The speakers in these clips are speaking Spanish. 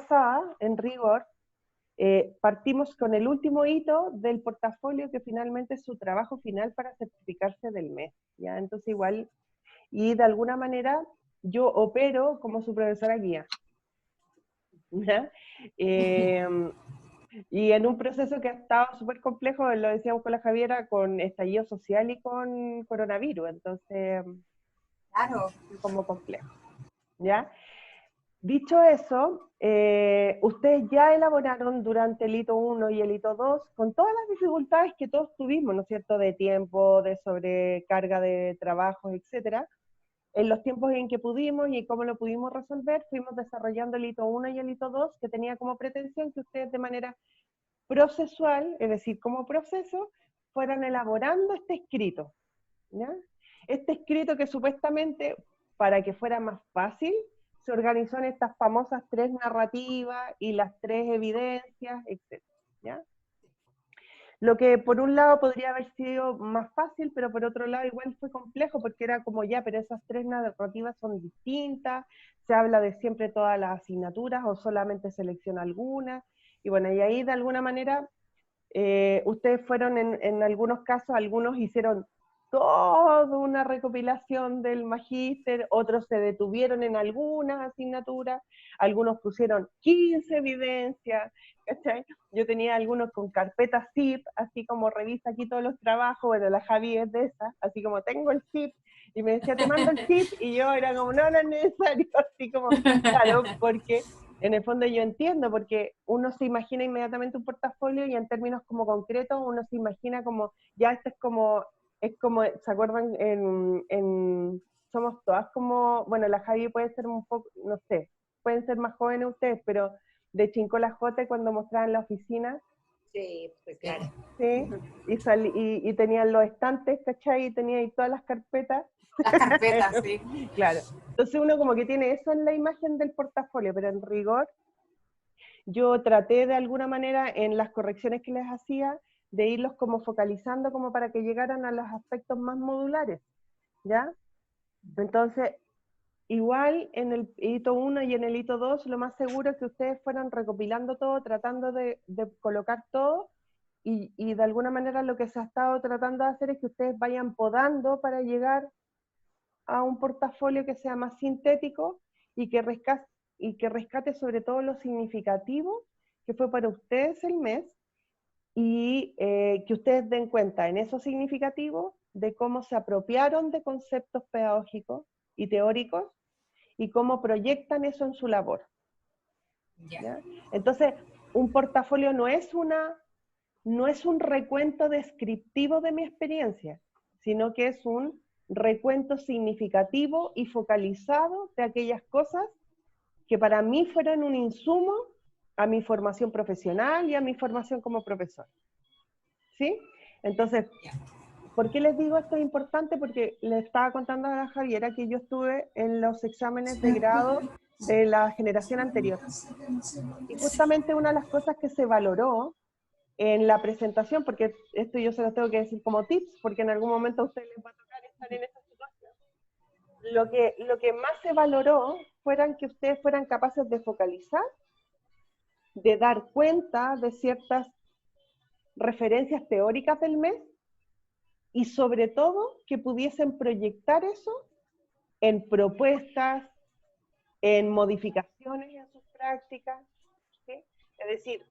pasada, en rigor, partimos con el último hito del portafolio, que finalmente es su trabajo final para certificarse del mes, ¿ya? Entonces igual, y de alguna manera yo opero como su profesora guía, ¿ya? Y en un proceso que ha estado súper complejo, lo decíamos con la Javiera, con estallido social y con coronavirus, entonces, Claro. como complejo, ¿ya? Dicho eso, ustedes ya elaboraron durante el hito 1 y el hito 2, con todas las dificultades que todos tuvimos, ¿no es cierto?, de tiempo, de sobrecarga de trabajos, etcétera. En los tiempos en que pudimos y cómo lo pudimos resolver, fuimos desarrollando el hito 1 y el hito 2, que tenía como pretensión que ustedes de manera procesual, es decir, como proceso, fueran elaborando este escrito, ¿ya? Este escrito que supuestamente, para que fuera más fácil, se organizó en estas famosas 3 narrativas y las 3 evidencias, etc., ¿ya? Lo que por un lado podría haber sido más fácil, pero por otro lado igual fue complejo, porque era como ya, pero esas 3 narrativas son distintas, se habla de siempre todas las asignaturas o solamente selecciona algunas, y bueno, y ahí de alguna manera ustedes fueron en algunos casos, algunos hicieron toda una recopilación del magíster, otros se detuvieron en algunas asignaturas, algunos pusieron 15 evidencias, ¿cachai? Yo tenía algunos con carpetas zip, así como revisa aquí todos los trabajos, bueno, la Javi es de esa, así como tengo el zip, y me decía, te mando el zip, y yo era como, no, no es necesario, así como, claro, porque en el fondo yo entiendo, porque uno se imagina inmediatamente un portafolio y en términos como concretos uno se imagina como, ya esto es como, ¿se acuerdan? Somos todas como, bueno, la Javi puede ser un poco, no sé, pueden ser más jóvenes ustedes, pero de Chincola Jote cuando mostraban la oficina. Sí, pues claro. Sí, y tenían los estantes, ¿cachai? Y tenía ahí todas las carpetas. Las carpetas, sí. Claro. Entonces uno como que tiene eso en la imagen del portafolio, pero en rigor yo traté de alguna manera en las correcciones que les hacía de irlos como focalizando como para que llegaran a los aspectos más modulares, ¿ya? Entonces, igual en el hito 1 y en el hito 2, lo más seguro es que ustedes fueran recopilando todo, tratando de colocar todo, y de alguna manera lo que se ha estado tratando de hacer es que ustedes vayan podando para llegar a un portafolio que sea más sintético y que rescate sobre todo lo significativo que fue para ustedes el mes, y que ustedes den cuenta en eso significativo de cómo se apropiaron de conceptos pedagógicos y teóricos y cómo proyectan eso en su labor. ¿Ya? Entonces, un portafolio no es un recuento descriptivo de mi experiencia, sino que es un recuento significativo y focalizado de aquellas cosas que para mí fueron un insumo a mi formación profesional y a mi formación como profesor. ¿Sí? Entonces, ¿por qué les digo esto es importante? Porque le estaba contando a la Javiera que yo estuve en los exámenes de grado de la generación anterior. Y justamente una de las cosas que se valoró en la presentación, porque esto yo se los tengo que decir como tips, porque en algún momento a ustedes les va a tocar estar en esa situación, lo que más se valoró fueran que ustedes fueran capaces de focalizar, de dar cuenta de ciertas referencias teóricas del mes, y sobre todo que pudiesen proyectar eso en propuestas, en modificaciones en sus prácticas, ¿sí? Es decir,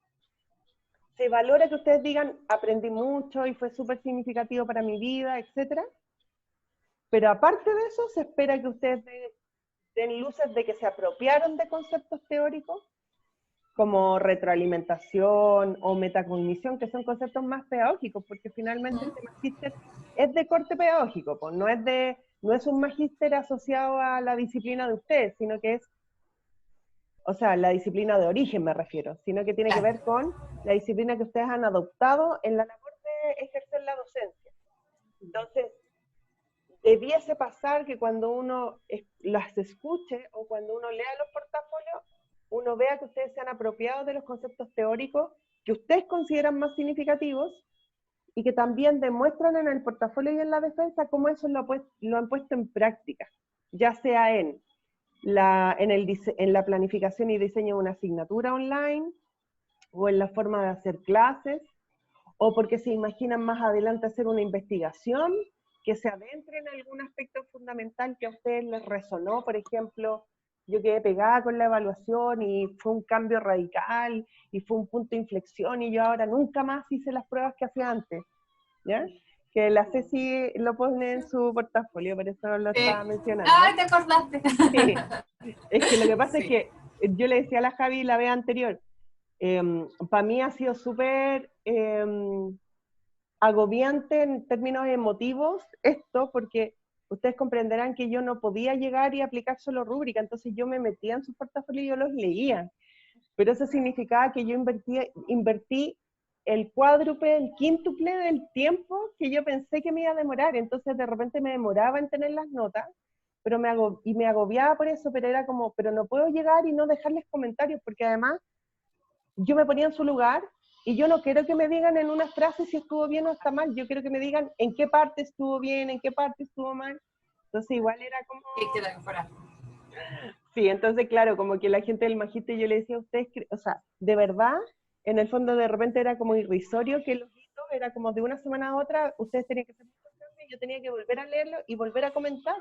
se valora que ustedes digan, aprendí mucho y fue súper significativo para mi vida, etcétera, pero aparte de eso se espera que ustedes den luces de que se apropiaron de conceptos teóricos como retroalimentación o metacognición, que son conceptos más pedagógicos, porque finalmente este magíster es de corte pedagógico, pues no es un magíster asociado a la disciplina de ustedes, sino que es, o sea, la disciplina de origen me refiero, sino que tiene que ver con la disciplina que ustedes han adoptado en la labor de ejercer la docencia. Entonces, debiese pasar que cuando uno las escuche o cuando uno lea los portafolios, uno vea que ustedes se han apropiado de los conceptos teóricos que ustedes consideran más significativos y que también demuestran en el portafolio y en la defensa cómo eso lo han puesto en práctica, ya sea en en la planificación y diseño de una asignatura online, o en la forma de hacer clases, o porque se imaginan más adelante hacer una investigación que se adentre en algún aspecto fundamental que a ustedes les resonó. Por ejemplo, yo quedé pegada con la evaluación y fue un cambio radical y fue un punto de inflexión y yo ahora nunca más hice las pruebas que hacía antes, ¿ya? Que la Ceci lo pone en su portafolio, por eso lo estaba mencionando. ¡Ay, te acordaste! Sí. Es que lo que pasa es Sí. que yo le decía a la Javi la vez anterior, para mí ha sido súper agobiante en términos emotivos esto, porque ustedes comprenderán que yo no podía llegar y aplicar solo rúbrica, entonces yo me metía en sus portafolios y yo los leía, pero eso significaba que yo invertí el cuádruple, el quíntuple del tiempo que yo pensé que me iba a demorar, entonces de repente me demoraba en tener las notas, pero me agobiaba por eso, pero era como, pero no puedo llegar y no dejarles comentarios, porque además yo me ponía en su lugar y yo no quiero que me digan en una frase si estuvo bien o está mal, yo quiero que me digan en qué parte estuvo bien, en qué parte estuvo mal. Entonces igual era como... Sí, que la mejorar. Sí, entonces claro, como que la gente del Magíster yo le decía a ustedes, o sea, de verdad, en el fondo de repente era como irrisorio que los hitos era como de una semana a otra, ustedes tenían que hacer muchas cosas y yo tenía que volver a leerlo y volver a comentar,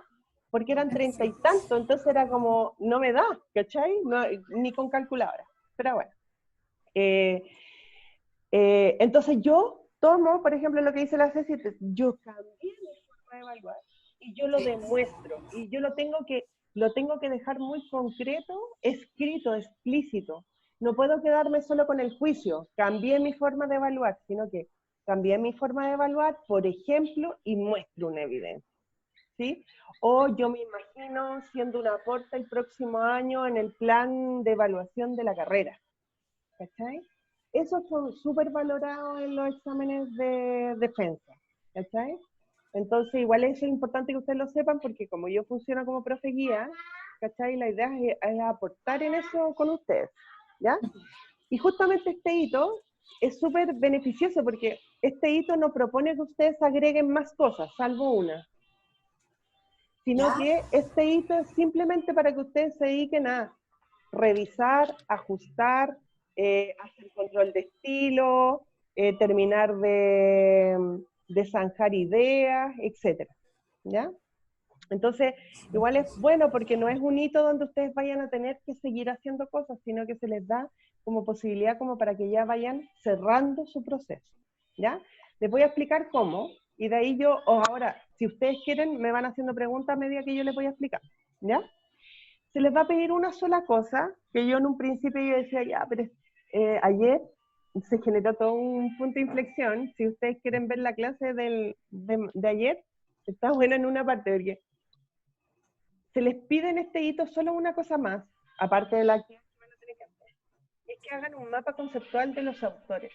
porque eran 30 y tanto, entonces era como, no me da, ¿cachai? No, ni con calculadora, pero bueno. Entonces yo tomo, por ejemplo, lo que dice la Ceci, yo cambié mi forma de evaluar y yo lo demuestro y yo lo tengo que dejar muy concreto, escrito, explícito. No puedo quedarme solo con el juicio, cambié mi forma de evaluar, sino que cambié mi forma de evaluar, por ejemplo, y muestro una evidencia, ¿sí? O yo me imagino siendo un aporte el próximo año en el plan de evaluación de la carrera, ¿cachai? Eso son súper valorados en los exámenes de defensa, ¿cachai? Entonces, igual es importante que ustedes lo sepan, porque como yo funciono como profe guía, ¿cachai? La idea es aportar en eso con ustedes, ¿ya? Y justamente este hito es súper beneficioso, porque este hito no propone que ustedes agreguen más cosas, salvo una, sino que este hito es simplemente para que ustedes se dediquen a revisar, ajustar, hacer control de estilo, terminar de zanjar ideas, etc. ¿Ya? Entonces, igual es bueno porque no es un hito donde ustedes vayan a tener que seguir haciendo cosas, sino que se les da como posibilidad como para que ya vayan cerrando su proceso. ¿Ya? Les voy a explicar cómo, y de ahí yo, o ahora, si ustedes quieren, me van haciendo preguntas a medida que yo les voy a explicar. ¿Ya? Se les va a pedir una sola cosa, que yo en un principio yo decía, ya, pero ayer se generó todo un punto de inflexión. Si ustedes quieren ver la clase de ayer, está buena en una parte, porque se les pide en este hito solo una cosa más, aparte de la que van a tener que hacer, y es que hagan un mapa conceptual de los autores.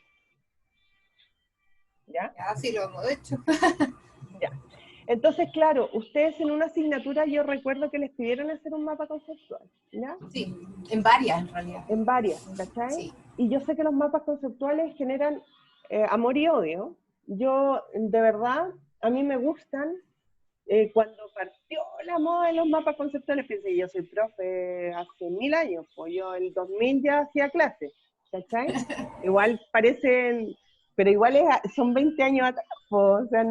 ¿Ya? Ya, sí, lo hemos hecho. Ya. Entonces, claro, ustedes en una asignatura yo recuerdo que les pidieron hacer un mapa conceptual, ¿ya? Sí, en varias en realidad. En varias, ¿cachai? Sí. Y yo sé que los mapas conceptuales generan amor y odio. Yo, de verdad, a mí me gustan. Cuando partió la moda de los mapas conceptuales, pensé, yo soy profe hace 1000 años, pues yo en 2000 ya hacía clases, ¿cachai? Igual parecen, pero igual son 20 años atrás, pues, o sea,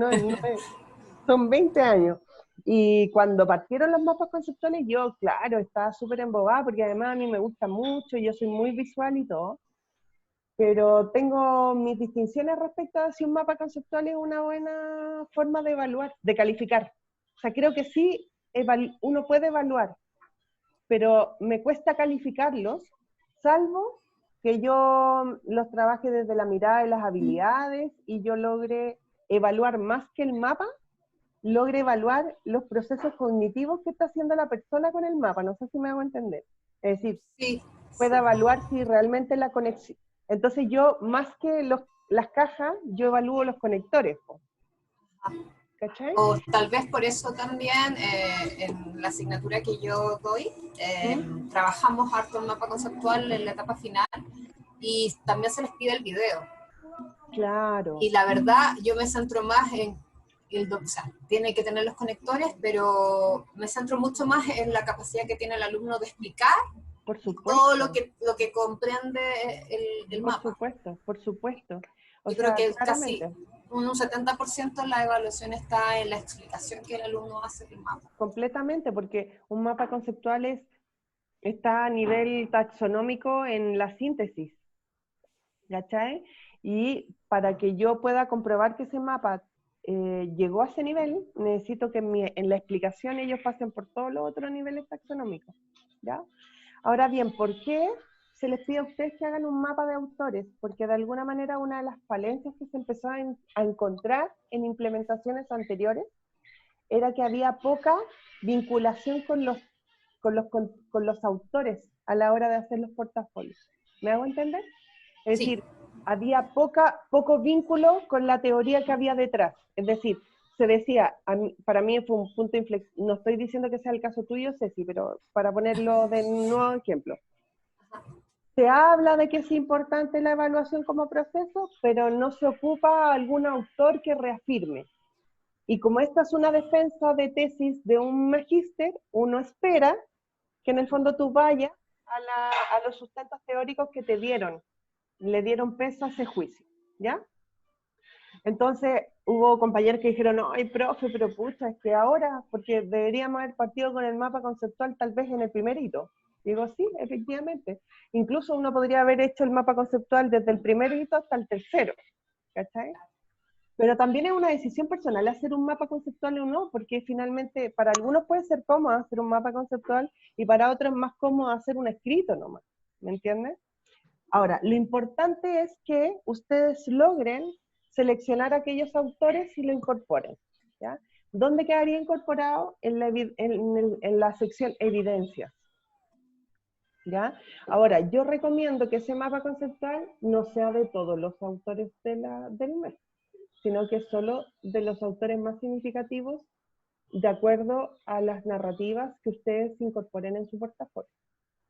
son 20 años. Y cuando partieron los mapas conceptuales, yo, claro, estaba súper embobada, porque además a mí me gusta mucho, yo soy muy visual y todo, pero tengo mis distinciones respecto a si un mapa conceptual es una buena forma de evaluar, de calificar. O sea, creo que sí, uno puede evaluar, pero me cuesta calificarlos, salvo que yo los trabaje desde la mirada de las habilidades y yo logre evaluar más que el mapa, logre evaluar los procesos cognitivos que está haciendo la persona con el mapa. No sé si me hago entender. Es decir, Sí, pueda sí. evaluar si realmente la conexión. Entonces yo, más que las cajas, yo evalúo los conectores. ¿Cachai? O tal vez por eso también en la asignatura que yo doy, trabajamos harto en mapa conceptual en la etapa final y también se les pide el video. Claro. Y la verdad, yo me centro más en o sea, tiene que tener los conectores, pero me centro mucho más en la capacidad que tiene el alumno de explicar Por todo supuesto, lo que comprende el por mapa. supuesto, por supuesto. O Yo creo sea, que casi claramente, un 70% de la evaluación está en la explicación que el alumno hace del mapa. completamente, porque un mapa conceptual está a nivel taxonómico en la síntesis, ¿cachai? Y para que yo pueda comprobar que ese mapa llegó a ese nivel, necesito que en la explicación ellos pasen por todos los otros niveles taxonómicos, ¿ya? Ahora bien, ¿por qué se les pide a ustedes que hagan un mapa de autores? Porque de alguna manera una de las falencias que se empezó a encontrar en implementaciones anteriores era que había poca vinculación con los autores a la hora de hacer los portafolios. ¿Me hago entender? Es Sí, decir, había poco vínculo con la teoría que había detrás. Es decir, se decía, para mí fue un punto de inflexión, no estoy diciendo que sea el caso tuyo, Ceci, pero para ponerlo de nuevo ejemplo. Se habla de que es importante la evaluación como proceso, pero no se ocupa algún autor que reafirme. Y como esta es una defensa de tesis de un magíster, uno espera que en el fondo tú vayas a los sustentos teóricos que te dieron, le dieron peso a ese juicio, ¿ya? Entonces hubo compañeros que dijeron, no, ay, profe, pero pucha, es que ahora, porque deberíamos haber partido con el mapa conceptual tal vez en el primer hito. Digo, sí, efectivamente. Incluso uno podría haber hecho el mapa conceptual desde el primer hito hasta el tercero, ¿cachai? Pero también es una decisión personal hacer un mapa conceptual o no, porque finalmente para algunos puede ser cómodo hacer un mapa conceptual y para otros es más cómodo hacer un escrito nomás, ¿me entiendes? Ahora, lo importante es que ustedes logren seleccionar aquellos autores y lo incorporen, ¿ya? ¿Dónde quedaría incorporado? En la sección evidencias, ¿ya? Ahora, yo recomiendo que ese mapa conceptual no sea de todos los autores del mes, sino que solo de los autores más significativos de acuerdo a las narrativas que ustedes incorporen en su portafolio,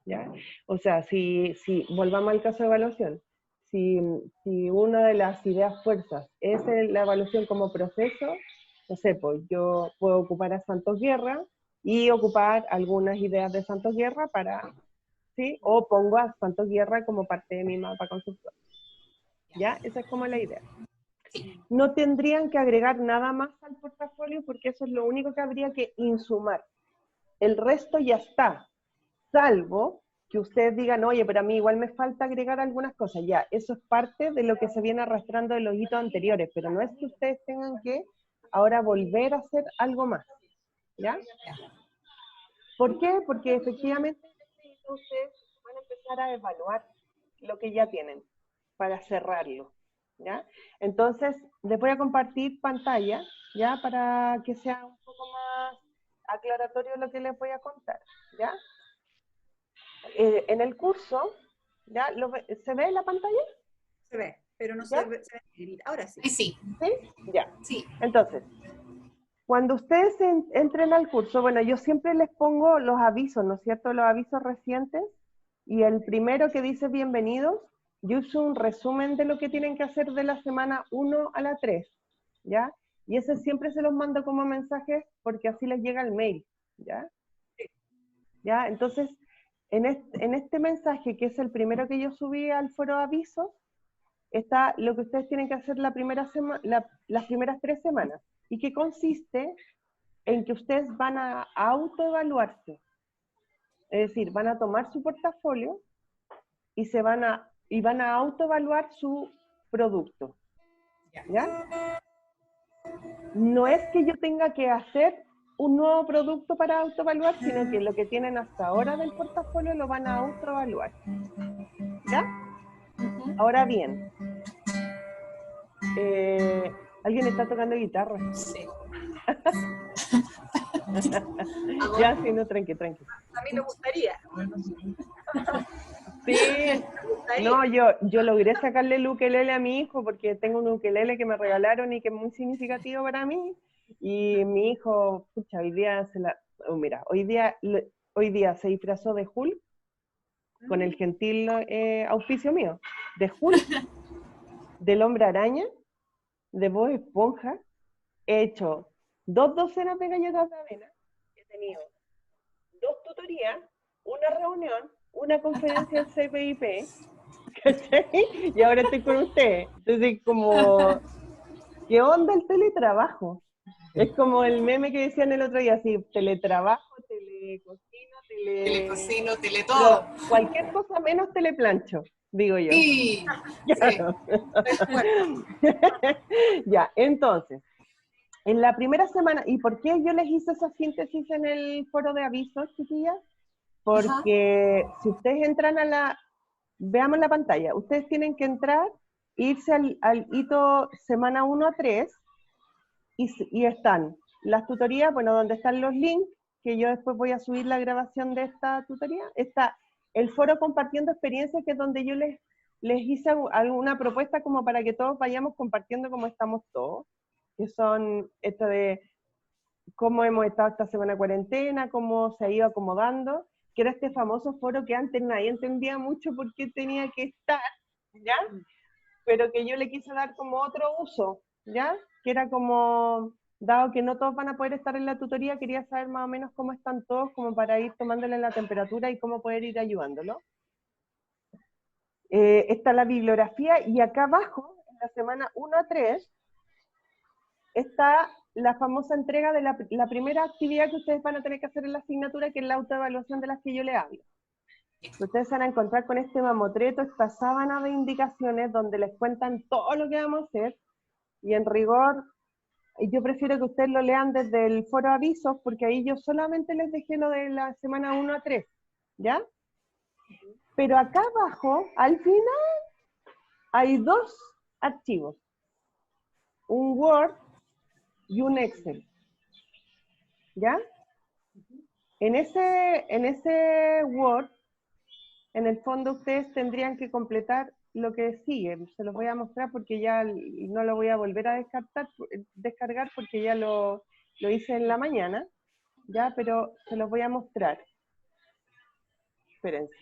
¿ya? O sea, si volvamos al caso de evaluación, si una de las ideas fuerzas es la evaluación como proceso, no sé, pues yo puedo ocupar a Santos Guerra y ocupar algunas ideas de Santos Guerra ¿sí? O pongo a Santos Guerra como parte de mi mapa conceptual, ¿ya? Esa es como la idea. No tendrían que agregar nada más al portafolio porque eso es lo único que habría que insumar. El resto ya está, salvo que ustedes digan, oye, pero a mí igual me falta agregar algunas cosas. Ya, eso es parte de lo que se viene arrastrando de los hitos anteriores, pero no es que ustedes tengan que ahora volver a hacer algo más. ¿Ya? ¿Por qué? Porque efectivamente ustedes van a empezar a evaluar lo que ya tienen para cerrarlo. ¿Ya? Entonces, les voy a compartir pantalla, ¿ya? Para que sea un poco más aclaratorio lo que les voy a contar, ¿ya? En el curso, ¿ya? ¿Se ve en la pantalla? Se ve, pero no ¿Ya? se ve escribir. Ahora sí. Sí, ¿Sí? Ya. sí. Entonces, cuando ustedes entren al curso, bueno, yo siempre les pongo los avisos, ¿no es cierto? Los avisos recientes. Y el primero que dice bienvenidos, yo uso un resumen de lo que tienen que hacer de la semana 1 a la 3, ¿ya? Y ese siempre se los mando como mensajes porque así les llega el mail, ¿ya? ¿Ya? Entonces, en este mensaje, que es el primero que yo subí al foro de avisos, está lo que ustedes tienen que hacer las primeras 3 semanas, y que consiste en que ustedes van a autoevaluarse. Es decir, van a tomar su portafolio y van a autoevaluar su producto. ¿Ya? No es que yo tenga que hacer un nuevo producto para autoevaluar, sino que lo que tienen hasta ahora del portafolio lo van a autoevaluar. ¿Ya? Ahora bien, alguien está tocando guitarra. Sí. Ya, sí, no, tranqui. A mí me gustaría. Sí, no, yo logré sacarle el ukelele a mi hijo porque tengo un ukelele que me regalaron y que es muy significativo para mí. Y mi hijo, pucha, mira, hoy día se disfrazó de Hulk con el gentil auspicio mío, de Hulk, del Hombre Araña, de Bob Esponja, he hecho 2 docenas de galletas de avena, he tenido 2 tutorías, una reunión, una conferencia en CPIP, ¿cachai? Y ahora estoy con ustedes. Entonces, como, ¿qué onda el teletrabajo? Es como el meme que decían el otro día, así, teletrabajo, telecocino, Telecocino, pero teletodo. cualquier cosa menos teleplancho, digo yo. Sí, sí. Ya, entonces, en la primera semana, ¿y por qué yo les hice esa síntesis en el foro de avisos, chiquillas? Ajá. Porque si ustedes entran a veamos la pantalla, ustedes tienen que entrar, irse al hito semana 1 a 3, y están las tutorías, bueno, donde están los links, que yo después voy a subir la grabación de esta tutoría. Está el foro compartiendo experiencias, que es donde yo les hice alguna propuesta como para que todos vayamos compartiendo cómo estamos todos, que son esto de cómo hemos estado esta semana de cuarentena, cómo se ha ido acomodando, que era este famoso foro que antes nadie entendía mucho por qué tenía que estar, ¿ya? Pero que yo le quise dar como otro uso, ¿ya? Que era como, dado que no todos van a poder estar en la tutoría, quería saber más o menos cómo están todos, como para ir tomándole la temperatura y cómo poder ir ayudándolo. Está la bibliografía, y acá abajo, en la semana 1 a 3, está la famosa entrega de la primera actividad que ustedes van a tener que hacer en la asignatura, que es la autoevaluación de las que yo les hablo. Ustedes van a encontrar con este mamotreto, esta sábana de indicaciones donde les cuentan todo lo que vamos a hacer, y en rigor, yo prefiero que ustedes lo lean desde el foro avisos, porque ahí yo solamente les dejé lo de la semana 1 a 3, ¿ya? Pero acá abajo, al final, hay 2 archivos, un Word y un Excel, ¿ya? En ese Word, en el fondo ustedes tendrían que completar lo que sigue. Se los voy a mostrar porque ya no lo voy a volver a descargar porque ya lo hice en la mañana, ya, pero se los voy a mostrar. Espérense.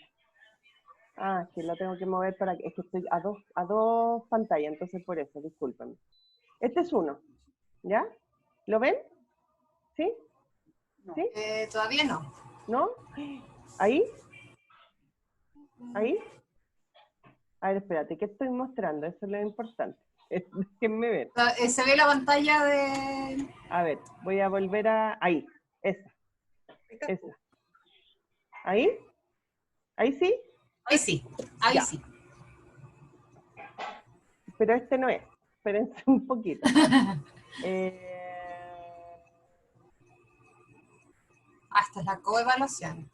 Ah, que lo tengo que mover para que, es que estoy a dos pantallas, entonces por eso, discúlpenme. Este es uno, ¿ya? ¿Lo ven? ¿Sí? ¿Sí? Todavía no. ¿No? ¿Ahí? ¿Ahí? A ver, espérate, ¿qué estoy mostrando? Eso es lo importante. Déjenme ver. Se ve la pantalla de... A ver, voy a volver a... Ahí, esa. ¿Ahí? ¿Ahí sí? Ahí sí, ahí Ya. sí. Pero este no es. Espérense un poquito. Esta es la coevaluación.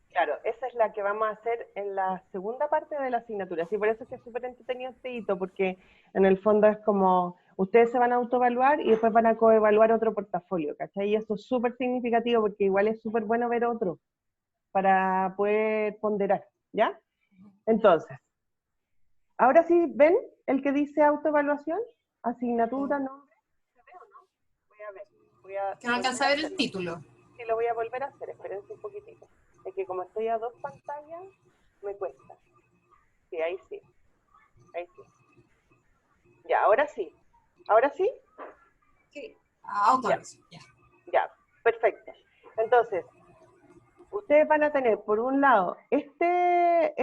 Claro, esa es la que vamos a hacer en la segunda parte de la asignatura. Sí, por eso es que es súper entretenido este hito, porque en el fondo es como, ustedes se van a autoevaluar y después van a coevaluar otro portafolio, ¿cachai? Y eso es súper significativo, porque igual es súper bueno ver otro, para poder ponderar, ¿ya? Entonces, ahora sí, ¿ven el que dice autoevaluación? Asignatura, nombre, ¿se ve o no? Voy a ver, Que no alcanza a ver el título. Sí, lo voy a volver a hacer, espérense un poquitito. Es que como estoy a 2 pantallas, me cuesta. Sí, ahí sí. Ahí sí. Ya, ahora sí. ¿Ahora sí? Sí. Autoevaluación, ya. Ya, perfecto. Entonces, ustedes van a tener, por un lado, este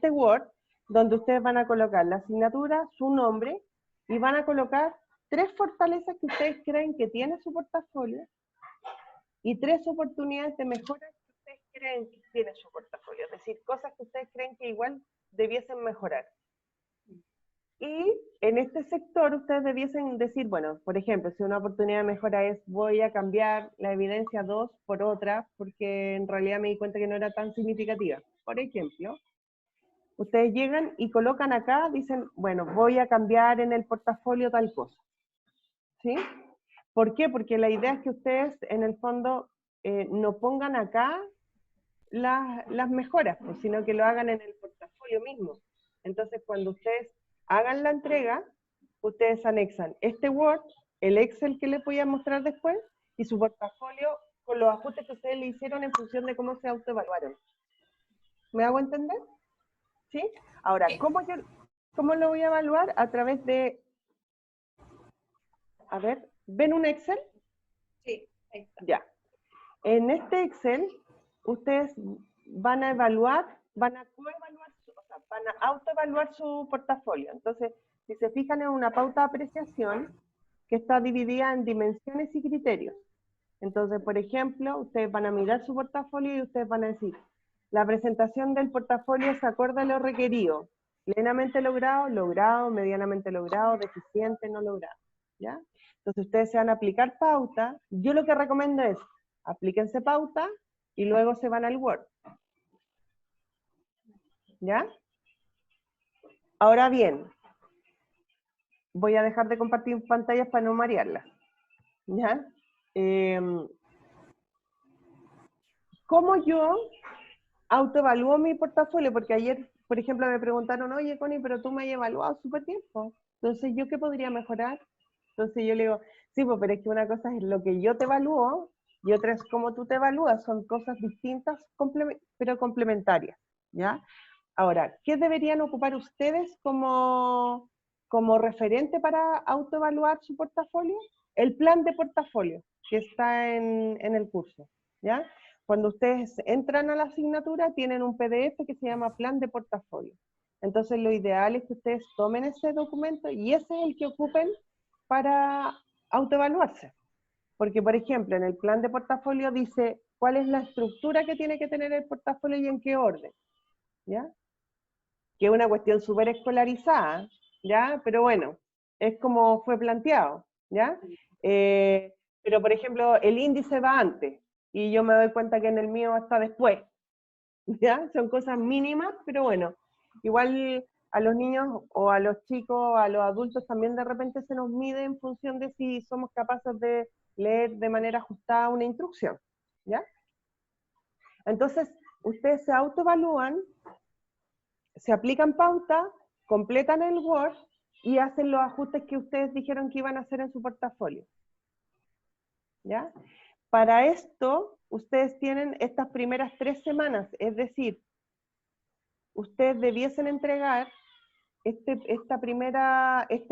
Word, donde ustedes van a colocar la asignatura, su nombre, y van a colocar 3 fortalezas que ustedes creen que tiene su portafolio, y 3 oportunidades de mejora que ustedes creen que tiene su portafolio, es decir, cosas que ustedes creen que igual debiesen mejorar. Y en este sector ustedes debiesen decir, bueno, por ejemplo, si una oportunidad de mejora es voy a cambiar la evidencia 2 por otra, porque en realidad me di cuenta que no era tan significativa. Por ejemplo, ustedes llegan y colocan acá, dicen, bueno, voy a cambiar en el portafolio tal cosa. ¿Sí? ¿Por qué? Porque la idea es que ustedes, en el fondo, no pongan acá las mejoras, pues, sino que lo hagan en el portafolio mismo. Entonces, cuando ustedes hagan la entrega, ustedes anexan este Word, el Excel que les voy a mostrar después, y su portafolio con los ajustes que ustedes le hicieron en función de cómo se autoevaluaron. ¿Me hago entender? ¿Sí? Ahora, ¿cómo lo voy a evaluar? A través de A ver, ¿ven un Excel? Sí, ahí está. Ya. En este Excel, ustedes van a evaluar, van a coevaluar, o sea, van a autoevaluar su portafolio. Entonces, si se fijan en una pauta de apreciación que está dividida en dimensiones y criterios. Entonces, por ejemplo, ustedes van a mirar su portafolio y ustedes van a decir, la presentación del portafolio se acuerda a lo requerido. Plenamente logrado, logrado, medianamente logrado, deficiente, no logrado. ¿Ya? Entonces ustedes se van a aplicar pauta. Yo lo que recomiendo es, aplíquense pauta y luego se van al Word. ¿Ya? Ahora bien, voy a dejar de compartir pantallas para no marearlas. ¿Ya? ¿Cómo yo autoevalúo mi portafolio? Porque ayer, por ejemplo, me preguntaron, oye, Connie, pero tú me has evaluado súper tiempo. Entonces, ¿yo qué podría mejorar? Entonces yo le digo, sí, pues, pero es que una cosa es lo que yo te evalúo y otra es cómo tú te evalúas. Son cosas distintas, pero complementarias, ¿ya? Ahora, ¿qué deberían ocupar ustedes como referente para autoevaluar su portafolio? El plan de portafolio que está en el curso, ¿ya? Cuando ustedes entran a la asignatura, tienen un PDF que se llama plan de portafolio. Entonces, lo ideal es que ustedes tomen ese documento y ese es el que ocupen para autoevaluarse. Porque, por ejemplo, en el plan de portafolio dice cuál es la estructura que tiene que tener el portafolio y en qué orden, ¿ya? Que es una cuestión súper escolarizada, ¿ya? Pero bueno, es como fue planteado, ¿ya? Pero, por ejemplo, el índice va antes, y yo me doy cuenta que en el mío está después, ¿ya? Son cosas mínimas, pero bueno, igual a los niños o a los chicos, a los adultos también de repente se nos mide en función de si somos capaces de leer de manera ajustada una instrucción, ¿ya? Entonces, ustedes se autoevalúan, se aplican pautas, completan el Word y hacen los ajustes que ustedes dijeron que iban a hacer en su portafolio, ¿ya? Para esto, ustedes tienen estas primeras 3 semanas, es decir, ustedes debiesen entregar este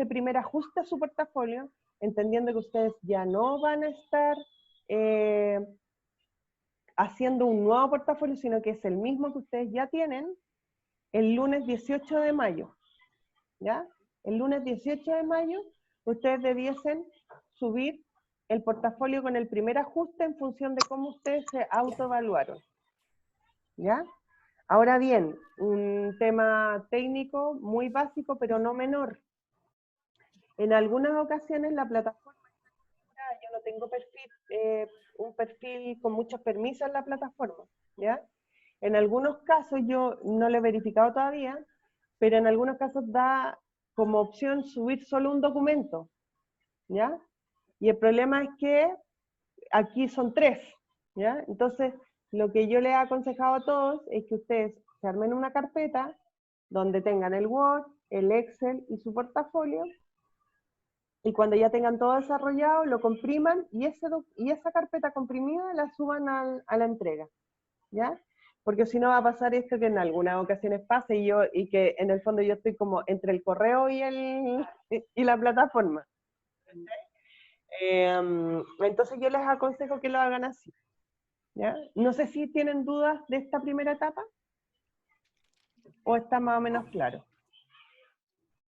primer ajuste a su portafolio, entendiendo que ustedes ya no van a estar haciendo un nuevo portafolio, sino que es el mismo que ustedes ya tienen el lunes 18 de mayo, ¿ya? El lunes 18 de mayo, ustedes debiesen subir el portafolio con el primer ajuste en función de cómo ustedes se autoevaluaron, ¿ya? Ahora bien, un tema técnico muy básico, pero no menor. En algunas ocasiones la plataforma, yo no tengo un perfil con muchos permisos en la plataforma, ¿ya? En algunos casos yo no lo he verificado todavía, pero en algunos casos da como opción subir solo un documento, ¿ya? Y el problema es que aquí son 3, ¿ya? Entonces, lo que yo les he aconsejado a todos es que ustedes se armen una carpeta donde tengan el Word, el Excel y su portafolio, y cuando ya tengan todo desarrollado, lo compriman y esa carpeta comprimida la suban a la entrega, ¿ya? Porque si no va a pasar esto que en algunas ocasiones pasa y que en el fondo yo estoy como entre el correo y la plataforma. Entonces yo les aconsejo que lo hagan así, ¿ya? No sé si tienen dudas de esta primera etapa o está más o menos claro.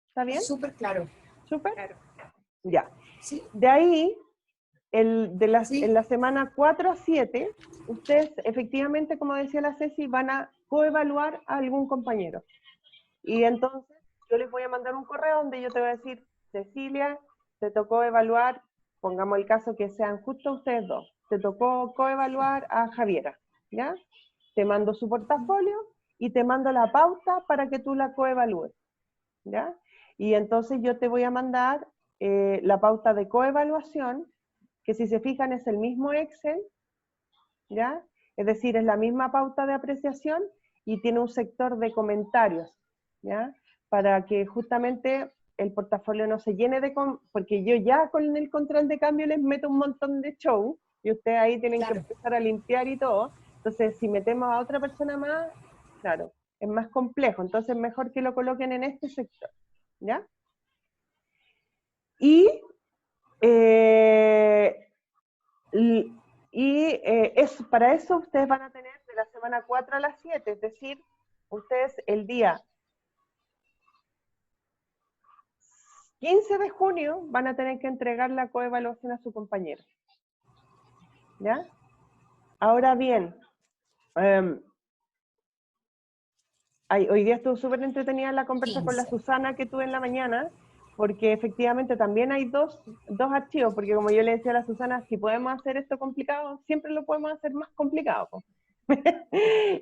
¿Está bien? Súper claro. ¿Súper? Claro. Ya. Sí. De ahí, Sí. en la semana 4 a 7, ustedes efectivamente, como decía la Ceci, van a coevaluar a algún compañero. Y entonces yo les voy a mandar un correo donde yo te voy a decir, Cecilia, te tocó evaluar, pongamos el caso que sean justo ustedes dos, te tocó coevaluar a Javiera, ¿ya? Te mando su portafolio y te mando la pauta para que tú la coevalúes, ¿ya? Y entonces yo te voy a mandar la pauta de coevaluación, que si se fijan es el mismo Excel, ¿ya? Es decir, es la misma pauta de apreciación y tiene un sector de comentarios, ¿ya? Para que justamente el portafolio no se llene porque yo ya con el control de cambio les meto un montón de show, y ustedes ahí tienen que empezar a limpiar y todo. Entonces, si metemos a otra persona más, claro, es más complejo. Entonces, mejor que lo coloquen en este sector, ¿ya? Y Para eso ustedes van a tener de la semana 4 a la 7, es decir, ustedes el día 15 de junio van a tener que entregar la coevaluación a su compañero. ¿Ya? Ahora bien, hoy día estuvo súper entretenida la conversa con la 15. Susana que tuve en la mañana, porque efectivamente también hay dos archivos, porque como yo le decía a la Susana, si podemos hacer esto complicado, siempre lo podemos hacer más complicado.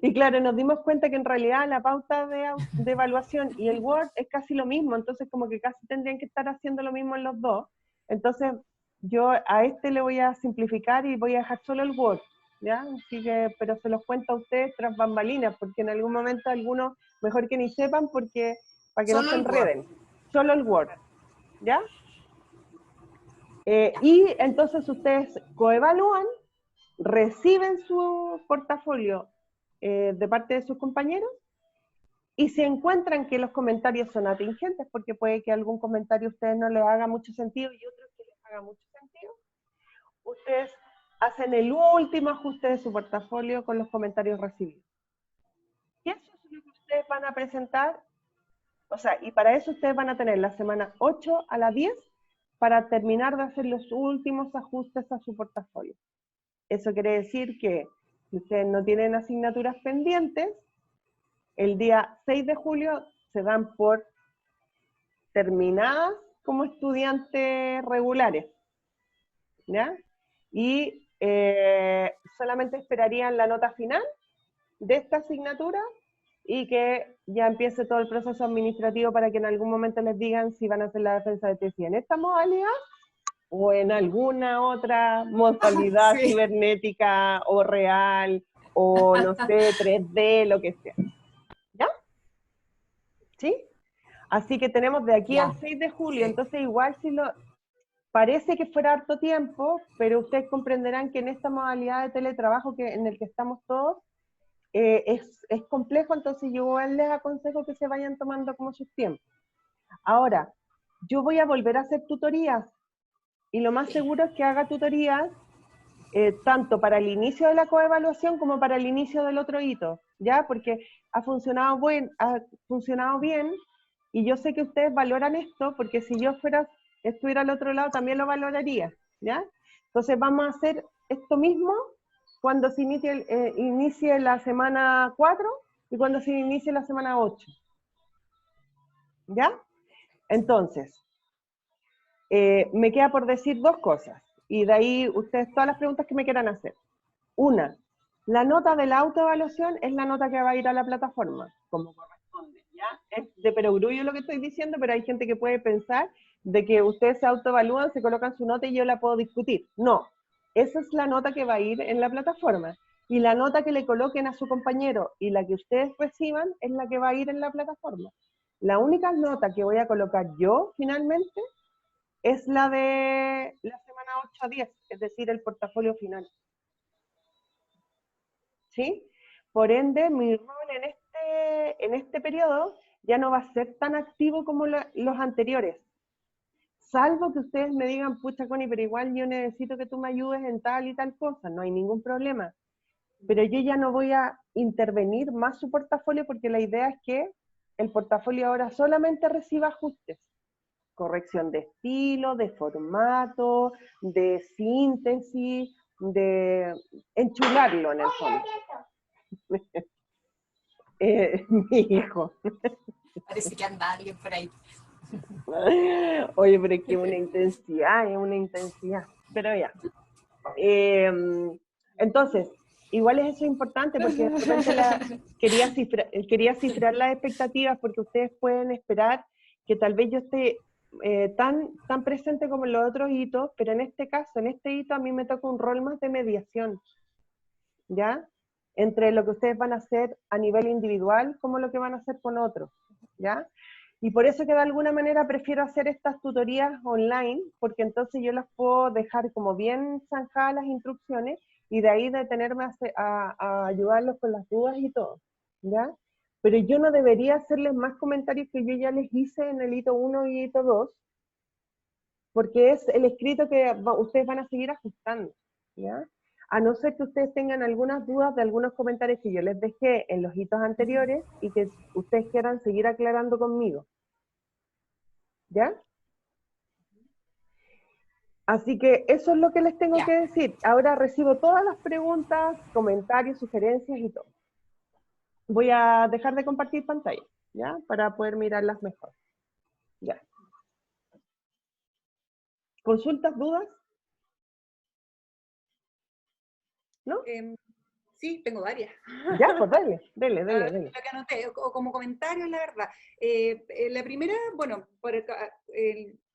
Y claro, nos dimos cuenta que en realidad la pauta de evaluación y el Word es casi lo mismo, entonces como que casi tendrían que estar haciendo lo mismo en los dos. Entonces yo a este le voy a simplificar y voy a dejar solo el Word, ¿ya? Así que, pero se los cuento a ustedes tras bambalinas, porque en algún momento algunos mejor que ni sepan, porque para que no Solo se el Word. enreden. Solo el Word, ¿ya? Y entonces ustedes coevalúan, reciben su portafolio de parte de sus compañeros, y si encuentran que los comentarios son atingentes, porque puede que algún comentario a ustedes no les haga mucho sentido y otros que les haga mucho sentido, ustedes hacen el último ajuste de su portafolio con los comentarios recibidos. Y eso es lo que ustedes van a presentar, o sea, y para eso ustedes van a tener la semana 8 a la 10 para terminar de hacer los últimos ajustes a su portafolio. Eso quiere decir que si ustedes no tienen asignaturas pendientes, el día 6 de julio se dan por terminadas como estudiantes regulares, ¿ya? Y solamente esperarían la nota final de esta asignatura y que ya empiece todo el proceso administrativo para que en algún momento les digan si van a hacer la defensa de tesis en esta modalidad o en alguna otra modalidad Sí. cibernética o real o no sé, 3D, lo que sea. ¿Ya? ¿Sí? Así que tenemos de aquí Ya. al 6 de julio, Sí. entonces igual si lo... Parece que fuera harto tiempo, pero ustedes comprenderán que en esta modalidad de teletrabajo en el que estamos todos, es complejo, entonces yo igual les aconsejo que se vayan tomando como sus tiempos. Ahora, yo voy a volver a hacer tutorías, y lo más seguro es que haga tutorías tanto para el inicio de la coevaluación como para el inicio del otro hito, ¿ya? Porque ha funcionado bien, y yo sé que ustedes valoran esto, porque si yo estuviera al otro lado también lo valoraría, ¿ya? Entonces vamos a hacer esto mismo cuando se inicie la semana 4 y cuando se inicie la semana 8, ¿ya? Entonces, me queda por decir dos cosas, y de ahí ustedes todas las preguntas que me quieran hacer. Una, la nota de la autoevaluación es la nota que va a ir a la plataforma, como corresponde, ¿ya? Es de perogrullo lo que estoy diciendo, pero hay gente que puede pensar de que ustedes se autoevalúan, se colocan su nota y yo la puedo discutir. No, esa es la nota que va a ir en la plataforma. Y la nota que le coloquen a su compañero y la que ustedes reciban es la que va a ir en la plataforma. La única nota que voy a colocar yo, finalmente, es la de la semana 8 a 10, es decir, el portafolio final. ¿Sí? Por ende, mi rol en este periodo ya no va a ser tan activo como los anteriores. Salvo que ustedes me digan, pucha, Connie, pero igual yo necesito que tú me ayudes en tal y tal cosa, no hay ningún problema. Pero yo ya no voy a intervenir más su portafolio, porque la idea es que el portafolio ahora solamente reciba ajustes. Corrección de estilo, de formato, de síntesis, de enchularlo en el fondo. Mi hijo. Parece que anda alguien por ahí. Oye, pero es que es una intensidad. Pero ya. Entonces, igual es eso importante, porque de repente quería cifrar las expectativas, porque ustedes pueden esperar que tal vez yo esté tan presente como en los otros hitos, pero en este caso, en este hito, a mí me toca un rol más de mediación, ¿ya? Entre lo que ustedes van a hacer a nivel individual como lo que van a hacer con otros, ¿ya? Y por eso que de alguna manera prefiero hacer estas tutorías online, porque entonces yo las puedo dejar como bien zanjadas las instrucciones, y de ahí detenerme a ayudarlos con las dudas y todo, ¿ya? Pero yo no debería hacerles más comentarios que yo ya les hice en el hito 1 y hito 2, porque es el escrito que ustedes van a seguir ajustando, ¿ya? A no ser que ustedes tengan algunas dudas de algunos comentarios que yo les dejé en los hitos anteriores y que ustedes quieran seguir aclarando conmigo, ¿ya? Así que eso es lo que les tengo Ya. que decir. Ahora recibo todas las preguntas, comentarios, sugerencias y todo. Voy a dejar de compartir pantalla, ¿ya? Para poder mirarlas mejor. Ya. ¿Consultas, dudas? ¿No? Sí, tengo varias. Ya, pues dele. Lo que anoté, o como comentarios, la verdad. La primera, bueno,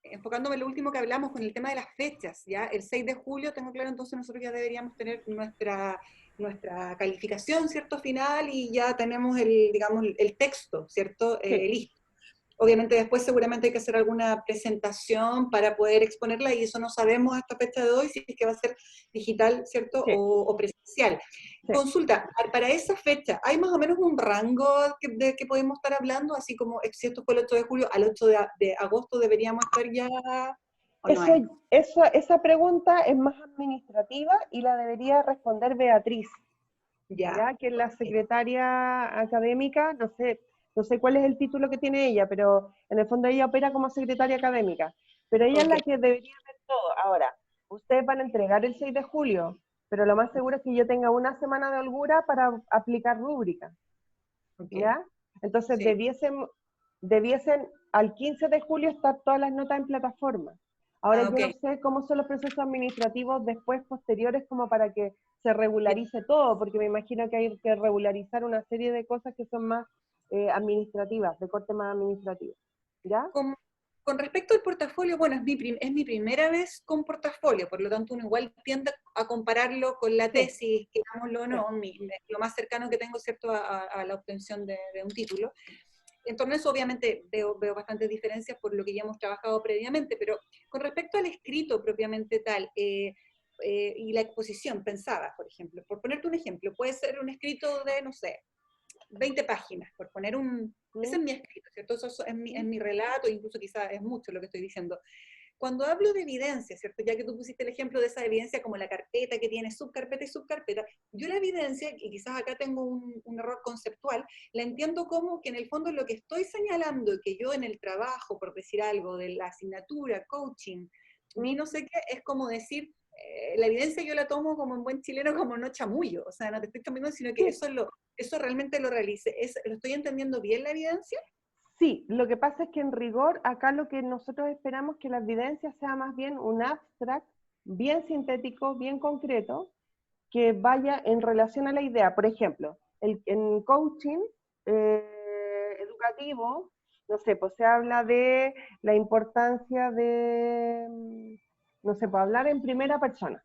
enfocándome en lo último que hablamos con el tema de las fechas, ¿ya? El 6 de julio, tengo claro, entonces nosotros ya deberíamos tener nuestra calificación, ¿cierto? Final, y ya tenemos digamos, el texto, ¿cierto? Sí. Listo. Obviamente después seguramente hay que hacer alguna presentación para poder exponerla y eso no sabemos hasta fecha de hoy si es que va a ser digital, ¿cierto? Sí. O presencial. Sí. Consulta, para esa fecha, ¿hay más o menos un rango de que podemos estar hablando? Así como si esto fue el 8 de julio, al 8 de agosto deberíamos estar ya, ¿o no hay? Esa pregunta es más administrativa y la debería responder Beatriz, Ya. que es la secretaria académica, no sé cuál es el título que tiene ella, pero en el fondo ella opera como secretaria académica. Pero ella es la Ok. que debería ver todo. Ahora, ustedes van a entregar el 6 de julio, pero lo más seguro es que yo tenga una semana de holgura para aplicar rúbrica, Ok. ¿ya? Entonces Sí. debiesen al 15 de julio estar todas las notas en plataforma. Ahora yo Ok. no sé cómo son los procesos administrativos después posteriores como para que se regularice todo, porque me imagino que hay que regularizar una serie de cosas que son más administrativas, de corte más administrativo. ¿Ya? Con respecto al portafolio, bueno, es mi primera vez con portafolio, por lo tanto uno igual tiende a compararlo con la tesis, digámoslo o no, lo más cercano que tengo, ¿cierto?, a la obtención de un título. Entonces, obviamente, veo bastantes diferencias por lo que ya hemos trabajado previamente, pero con respecto al escrito propiamente tal, y la exposición pensada, por ejemplo, por ponerte un ejemplo, puede ser un escrito de, no sé, 20 páginas, por poner ese es mi escrito, ¿cierto? Eso es mi relato, incluso quizás es mucho lo que estoy diciendo. Cuando hablo de evidencia, ¿cierto? Ya que tú pusiste el ejemplo de esa evidencia como la carpeta que tiene subcarpeta y subcarpeta, yo la evidencia, y quizás acá tengo un error conceptual, la entiendo como que en el fondo lo que estoy señalando, que yo en el trabajo, por decir algo, de la asignatura, coaching, y no sé qué, es como decir, la evidencia yo la tomo como en buen chileno, como no chamullo, o sea, no te estoy chamullo, sino que eso realmente lo realice. ¿Lo estoy entendiendo bien la evidencia? Sí, lo que pasa es que en rigor, acá lo que nosotros esperamos que la evidencia sea más bien un abstract, bien sintético, bien concreto, que vaya en relación a la idea. Por ejemplo, en coaching educativo, no sé, pues se habla de la importancia de, no sé, pues hablar en primera persona,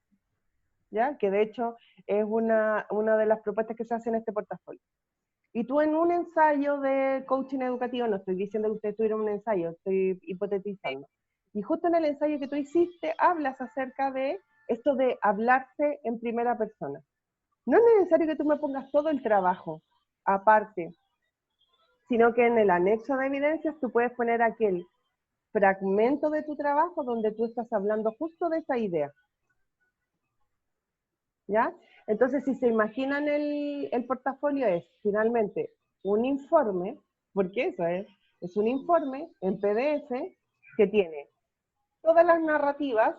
¿ya? Que de hecho es una de las propuestas que se hace en este portafolio. Y tú en un ensayo de coaching educativo, no estoy diciendo que ustedes tuvieron un ensayo, estoy hipotetizando. Y justo en el ensayo que tú hiciste, hablas acerca de esto de hablarse en primera persona. No es necesario que tú me pongas todo el trabajo aparte, sino que en el anexo de evidencias tú puedes poner aquel fragmento de tu trabajo donde tú estás hablando justo de esa idea. ¿Ya? Entonces, si se imaginan el portafolio es finalmente un informe, porque eso es un informe en PDF que tiene todas las narrativas,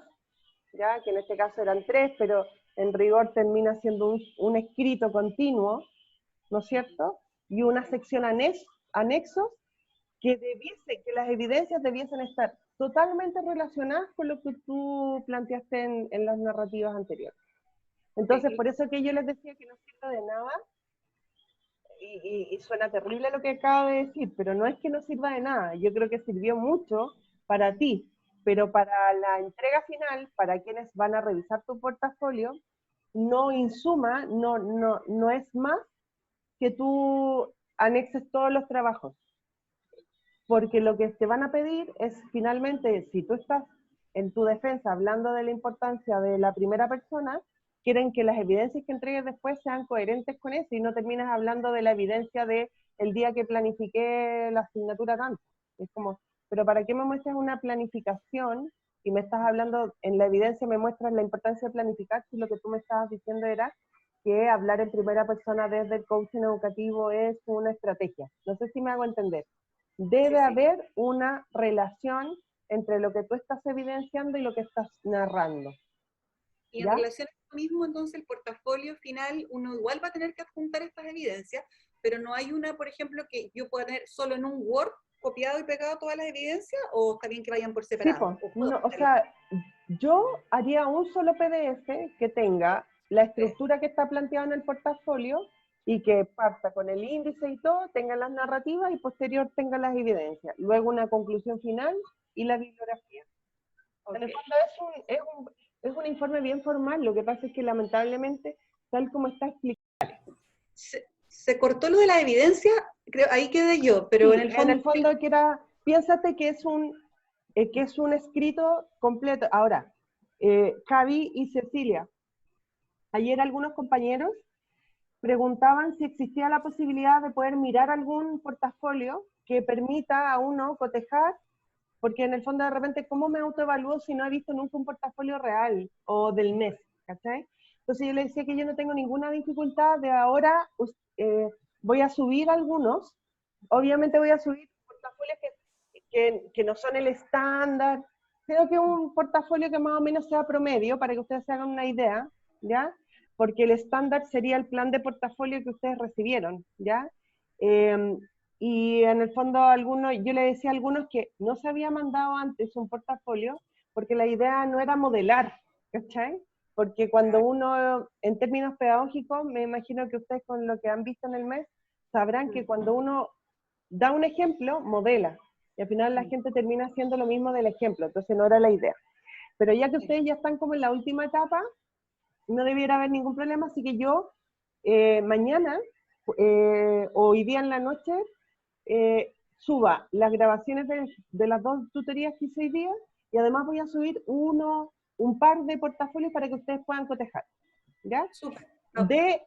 ya que en este caso eran 3, pero en rigor termina siendo un escrito continuo, ¿no es cierto? Y una sección anexos que las evidencias debiesen estar totalmente relacionadas con lo que tú planteaste en las narrativas anteriores. Entonces, por eso que yo les decía que no sirve de nada, y suena terrible lo que acabo de decir, pero no es que no sirva de nada, yo creo que sirvió mucho para ti, pero para la entrega final, para quienes van a revisar tu portafolio, no insuma, no es más que tú anexes todos los trabajos, porque lo que te van a pedir es finalmente, si tú estás en tu defensa hablando de la importancia de la primera persona, quieren que las evidencias que entregues después sean coherentes con eso y no terminas hablando de la evidencia de el día que planifiqué la asignatura tanto. Es como, pero ¿para qué me muestras una planificación y me estás hablando, en la evidencia me muestras la importancia de planificar, y lo que tú me estabas diciendo era que hablar en primera persona desde el coaching educativo es una estrategia. No sé si me hago entender. Debe haber una relación entre lo que tú estás evidenciando y lo que estás narrando. Y en ¿Ya? relación a esto mismo, entonces, el portafolio final, uno igual va a tener que adjuntar estas evidencias, pero no hay una, por ejemplo, que yo pueda tener solo en un Word, copiado y pegado todas las evidencias, o está bien que vayan por Sí, separado. pues, no, o sea, yo haría un solo PDF que tenga la estructura que está planteada en el portafolio y que parta con el índice y todo, tenga las narrativas y posterior tenga las evidencias. Luego una conclusión final y la bibliografía. En el fondo es un informe bien formal, lo que pasa es que lamentablemente, tal como está explicado, Se cortó lo de la evidencia, creo, ahí quedé yo, pero sí, en el fondo que era, piénsate que es un escrito completo. Ahora, Javi y Cecilia, ayer algunos compañeros preguntaban si existía la posibilidad de poder mirar algún portafolio que permita a uno cotejar, porque en el fondo de repente, ¿cómo me autoevalúo si no he visto nunca un portafolio real o del mes? ¿Cachai? Entonces yo le decía que yo no tengo ninguna dificultad de ahora, voy a subir algunos, obviamente voy a subir portafolios que no son el estándar, creo que un portafolio que más o menos sea promedio, para que ustedes se hagan una idea, ¿ya? Porque el estándar sería el plan de portafolio que ustedes recibieron, ¿ya? Y en el fondo algunos, yo le decía a algunos que no se había mandado antes un portafolio, porque la idea no era modelar, ¿cachai? Porque cuando uno, en términos pedagógicos, me imagino que ustedes con lo que han visto en el mes, sabrán que cuando uno da un ejemplo, modela, y al final la gente termina haciendo lo mismo del ejemplo, entonces no era la idea. Pero ya que ustedes ya están como en la última etapa, no debiera haber ningún problema, así que yo mañana o hoy día en la noche suba las grabaciones de las dos tutorías que hice hoy día y además voy a subir un par de portafolios para que ustedes puedan cotejar, ¿ya? Súper. De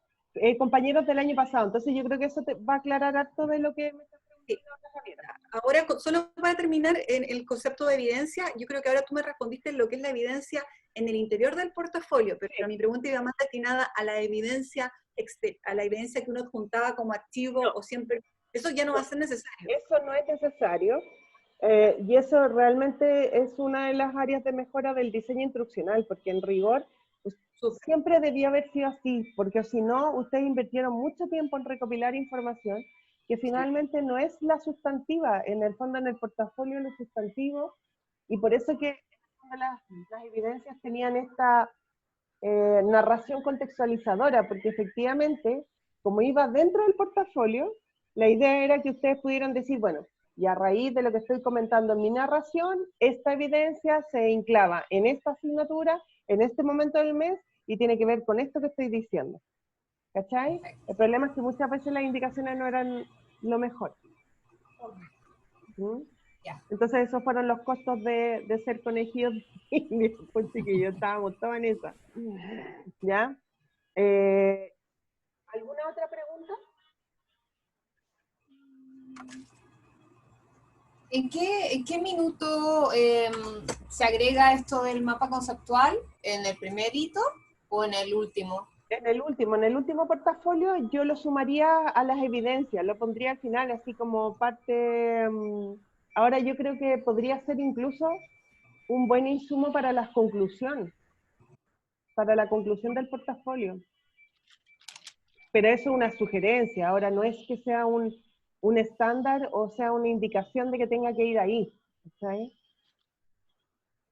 compañeros del año pasado. Entonces yo creo que eso te va a aclarar harto de lo que me está preguntando Javiera. Ahora, solo para terminar en el concepto de evidencia, yo creo que ahora tú me respondiste lo que es la evidencia en el interior del portafolio, pero mi pregunta iba más destinada a la evidencia que uno adjuntaba como archivo o siempre. Eso ya no va a ser necesario. Eso no es necesario. Y eso realmente es una de las áreas de mejora del diseño instruccional, porque en rigor pues, siempre debía haber sido así, porque si no, ustedes invirtieron mucho tiempo en recopilar información que finalmente no es la sustantiva, en el fondo en el portafolio lo sustantivo, y por eso que las evidencias tenían esta narración contextualizadora, porque efectivamente, como iba dentro del portafolio, la idea era que ustedes pudieran decir, bueno, y a raíz de lo que estoy comentando en mi narración, esta evidencia se enclava en esta asignatura, en este momento del mes, y tiene que ver con esto que estoy diciendo. ¿Cachai? El problema es que muchas veces las indicaciones no eran lo mejor. ¿Mm? Entonces esos fueron los costos de ser conejillos pues chiquillos, estábamos todos en esa. ¿Ya? ¿Alguna otra pregunta? ¿En qué minuto se agrega esto del mapa conceptual? ¿En el primer hito o en el último? En el último portafolio yo lo sumaría a las evidencias, lo pondría al final, así como parte. Ahora yo creo que podría ser incluso un buen insumo para las conclusiones, para la conclusión del portafolio. Pero eso es una sugerencia, ahora no es que sea un estándar o sea una indicación de que tenga que ir ahí. ¿Sí?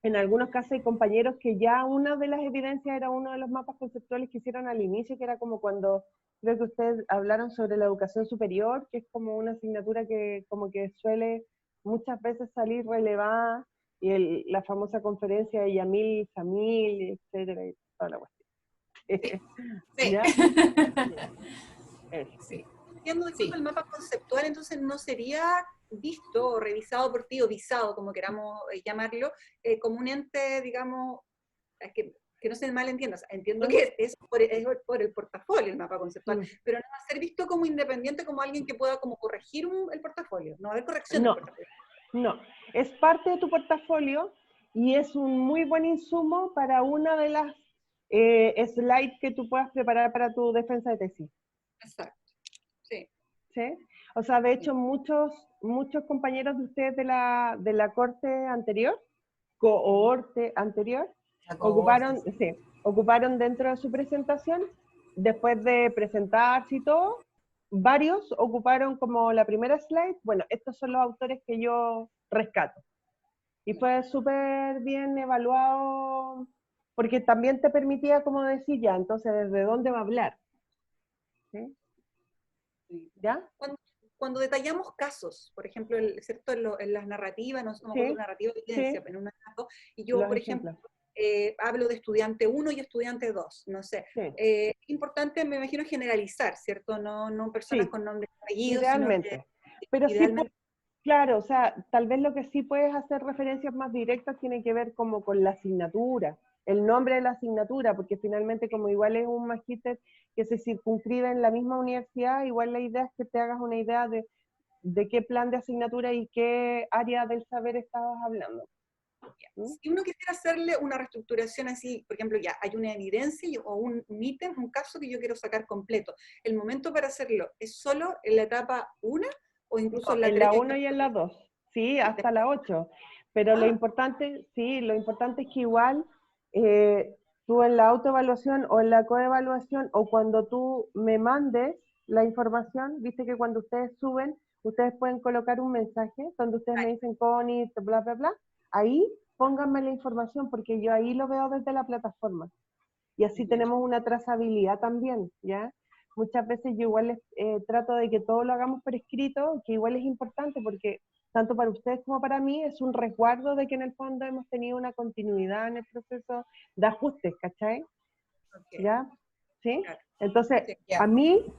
En algunos casos hay compañeros que ya una de las evidencias era uno de los mapas conceptuales que hicieron al inicio, que era como cuando, creo que ustedes hablaron sobre la educación superior, que es como una asignatura que como que suele muchas veces salir relevada, y la famosa conferencia de Yamil, Samil, etcétera, y toda la cuestión. Sí. ¿Ya? Sí. Entiendo, disculpa, el mapa conceptual entonces no sería visto o revisado por ti o visado, como queramos llamarlo, como un ente, digamos, que no se malentienda, o sea, entiendo que es por el portafolio el mapa conceptual, pero no va a ser visto como independiente, como alguien que pueda como corregir el portafolio, no va a haber corrección del portafolio. No, es parte de tu portafolio y es un muy buen insumo para una de las slides que tú puedas preparar para tu defensa de tesis. Exacto. Sí. ¿Sí? O sea, de hecho, muchos compañeros de ustedes de la corte anterior, cohorte anterior, ocuparon dentro de su presentación, después de presentarse y todo, varios ocuparon como la primera slide, bueno, estos son los autores que yo rescato. Y fue súper bien evaluado, porque también te permitía, como decir, ya, entonces, ¿desde dónde va a hablar? ¿Sí? ¿Ya? Cuando detallamos casos, por ejemplo, ¿cierto? En las narrativas, no me acuerdo, Sí, narrativa de evidencia, sí. pero en un caso, y yo, Los por ejemplos. ejemplo, hablo de estudiante 1 y estudiante 2, no sé. Sí. Es importante, me imagino, generalizar, ¿cierto? No personas Sí, con nombres y apellidos, sino que idealmente. Pero sí, idealmente. claro, o sea, tal vez lo que sí puedes hacer referencias más directas tiene que ver como con la asignatura, el nombre de la asignatura, porque finalmente como igual es un magíster que se circunscribe en la misma universidad, igual la idea es que te hagas una idea de qué plan de asignatura y qué área del saber estabas hablando. ¿Mm? Si uno quisiera hacerle una reestructuración así, por ejemplo, ya hay una evidencia o un ítem, un caso que yo quiero sacar completo, ¿el momento para hacerlo es solo en la etapa 1 o incluso en la En 3? la 1 y en la 2, sí, hasta la 8. Pero lo Ah, importante, sí, lo importante es que igual tú en la autoevaluación o en la coevaluación o cuando tú me mandes la información, viste que cuando ustedes suben, ustedes pueden colocar un mensaje donde ustedes me dicen Connie, bla, bla, bla. Ahí pónganme la información porque yo ahí lo veo desde la plataforma. Y así tenemos una trazabilidad también, ¿ya? Muchas veces yo igual trato de que todo lo hagamos por escrito, que igual es importante porque tanto para ustedes como para mí es un resguardo de que en el fondo hemos tenido una continuidad en el proceso de ajustes, ¿cachai? okay. ¿Ya? ¿Sí? Claro. Entonces, Sí.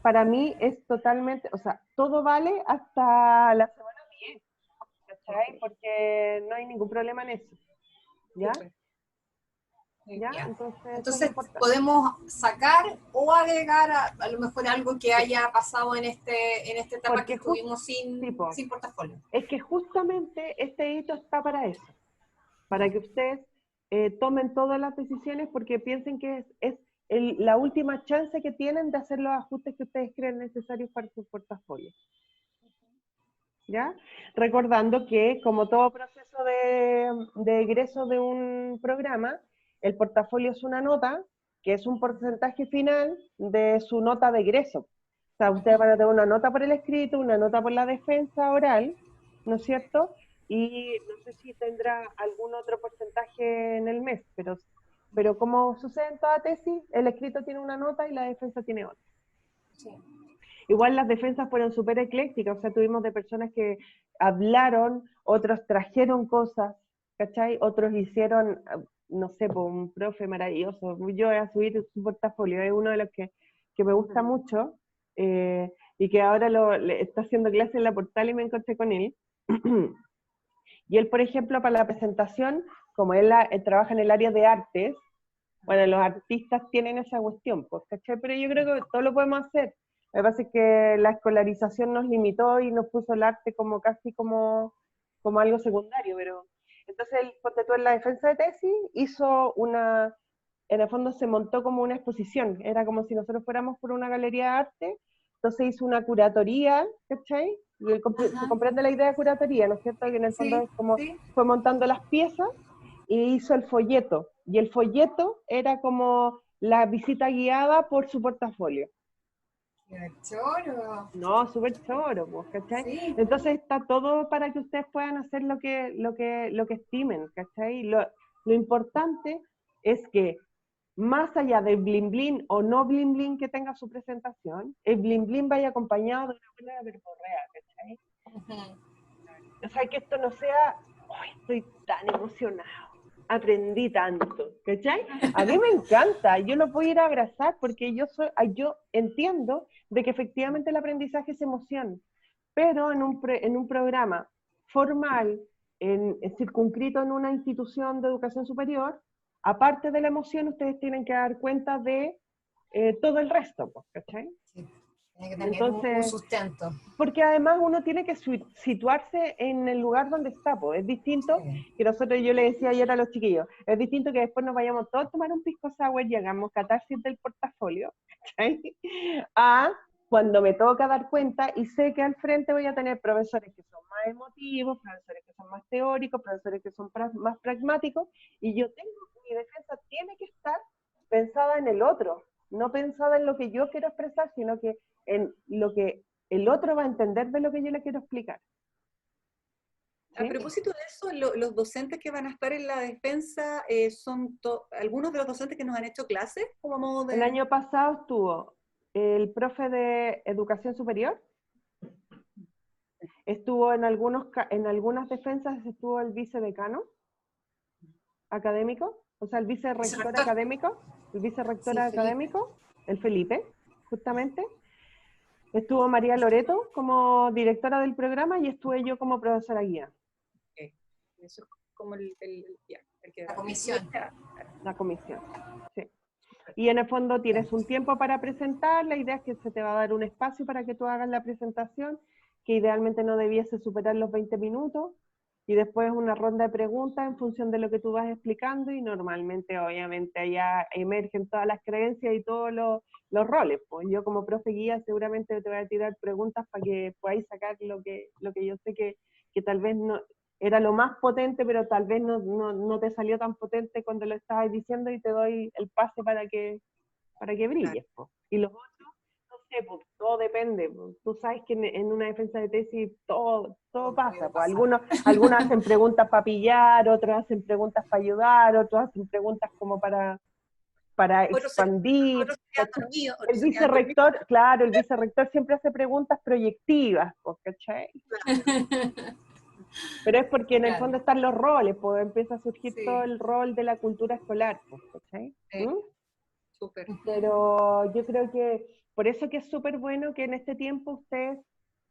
para mí es totalmente, o sea, todo vale hasta la semana 10, ¿cachai? Porque no hay ningún problema en eso, ¿ya? Súper. ¿Ya? Ya. Entonces, eso es Entonces importante. podemos sacar o agregar a lo mejor algo que haya pasado en esta etapa Porque que estuvimos tipo, sin portafolio. es que justamente este hito está para eso, para que ustedes tomen todas las decisiones porque piensen que es la última chance que tienen de hacer los ajustes que ustedes creen necesarios para su portafolio. ¿Ya? Recordando que como todo proceso de egreso de un programa, el portafolio es una nota, que es un porcentaje final de su nota de egreso. O sea, ustedes van a tener una nota por el escrito, una nota por la defensa oral, ¿no es cierto? Y no sé si tendrá algún otro porcentaje en el mes, pero como sucede en toda tesis, el escrito tiene una nota y la defensa tiene otra. Sí. Igual las defensas fueron súper eclécticas, o sea, tuvimos de personas que hablaron, otros trajeron cosas, ¿cachai? Otros hicieron, no sé, pues un profe maravilloso, yo voy a subir su portafolio, es uno de los que me gusta mucho, y que ahora le está haciendo clase en la Portal y me encontré con él. Y él, por ejemplo, para la presentación, como él trabaja en el área de artes, bueno, los artistas tienen esa cuestión, pues, ¿cachai? Pero yo creo que todo lo podemos hacer. Lo que pasa es que la escolarización nos limitó y nos puso el arte como casi como algo secundario, pero entonces él, ponte tú en la defensa de tesis, hizo en el fondo se montó como una exposición, era como si nosotros fuéramos por una galería de arte, entonces hizo una curatoría, ¿cachai? Se comprende la idea de curatoría, ¿no es cierto? Que en el fondo Sí, es como sí. fue montando las piezas y hizo el folleto. Y el folleto era como la visita guiada por su portafolio. ¡Qué choro! No, súper choro, pues, ¿cachai? Sí. Entonces está todo para que ustedes puedan hacer lo que estimen, ¿cachai? Lo importante es que más allá del blin blin o no blin blin que tenga su presentación, el blin blin vaya acompañado de una buena verborrea, ¿cachai? O sea, que esto no sea, ¡ay, estoy tan emocionado! Aprendí tanto, ¿cachai? A mí me encanta, yo no puedo ir a abrazar porque yo entiendo de que efectivamente el aprendizaje es emoción, pero en un programa formal, circunscrito en una institución de educación superior, aparte de la emoción, ustedes tienen que dar cuenta de todo el resto, pues, ¿cachai? Sí. Tiene que tener un Entonces, sustento. porque además uno tiene que situarse en el lugar donde está, pues. Es distinto que nosotros, yo le decía ayer a los chiquillos, es distinto que después nos vayamos todos a tomar un pisco sour y hagamos catarsis del portafolio, ¿cachai? A cuando me toca dar cuenta y sé que al frente voy a tener profesores que son más emotivos, profesores que son más teóricos, profesores que son más pragmáticos, y mi defensa tiene que estar pensada en el otro, no pensada en lo que yo quiero expresar, sino que en lo que el otro va a entender de lo que yo le quiero explicar. ¿Sí? A propósito de eso, los docentes que van a estar en la defensa son algunos de los docentes que nos han hecho clases. El año pasado estuvo el profe de educación superior, estuvo en algunas defensas, estuvo el vicedecano académico, o sea, el vicerrector académico, el vicerrector académico, el Felipe, justamente. Estuvo María Loreto como directora del programa y estuve yo como profesora guía. Eso es como la comisión. La comisión, sí. Y en el fondo tienes un tiempo para presentar, la idea es que se te va a dar un espacio para que tú hagas la presentación, que idealmente no debiese superar los 20 minutos, y después una ronda de preguntas en función de lo que tú vas explicando, y normalmente, obviamente, allá emergen todas las creencias y todos los roles. Pues yo como profe guía seguramente te voy a tirar preguntas para que podáis sacar lo que yo sé que tal vez no era lo más potente, pero tal vez no te salió tan potente cuando lo estabas diciendo, y te doy el pase para que brilles. Claro. Y los otros, no sé, pues, todo depende. Pues. Tú sabes que en una defensa de tesis todo pasa. Pues. Algunos hacen preguntas para pillar, otros hacen preguntas para ayudar, otros hacen preguntas como para expandir. El vicerrector, claro, el vicerrector siempre hace preguntas proyectivas, ¿cachai? Pero es porque en el fondo están los roles, pues empieza a surgir todo el rol de la cultura escolar, ¿cachai? Súper. Pero yo creo que, por eso que es súper bueno que en este tiempo ustedes,